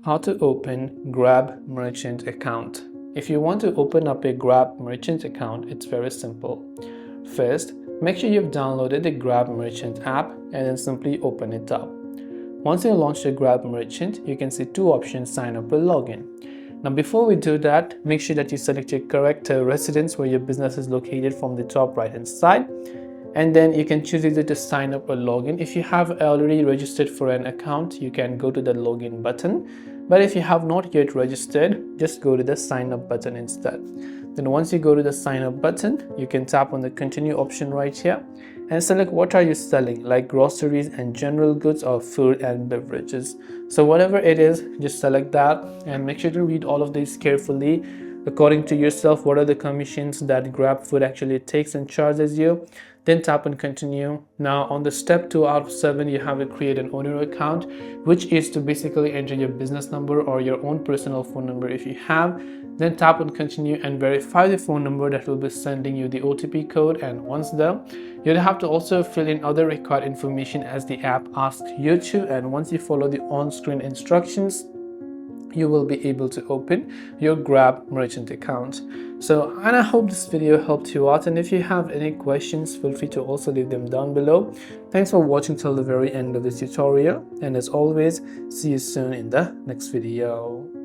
How to open Grab merchant account. If you want to open up a Grab merchant account, it's very simple. First, make sure you've downloaded the Grab merchant app and then simply open it up. Once you launch the Grab merchant, you can see two options: sign up or login. Now before we do that, make sure that you select your correct residence where your business is located from the top right hand side, and then you can choose either to sign up or login. If you have already registered for an account, you can go to the login button, but if you have not yet registered, just go to the sign up button instead. Then once you go to the sign up button, you can tap on the continue option right here and select what are you selling, like groceries and general goods or food and beverages. So whatever it is, just select that and make sure to read all of these carefully according to yourself. What are the commissions that Grab Food actually takes and charges you? Then tap on continue. Now on the step 2 out of 7, you have to create an owner account, which is to basically enter your business number or your own personal phone number if you have. Then tap on continue and verify the phone number that will be sending you the OTP code. And once done, you'll have to also fill in other required information as the app asks you to. And once you follow the on-screen instructions, you will be able to open your Grab merchant account. And I hope this video helped you out, and if you have any questions, feel free to also leave them down below. Thanks for watching till the very end of this tutorial, and as always, see you soon in the next video.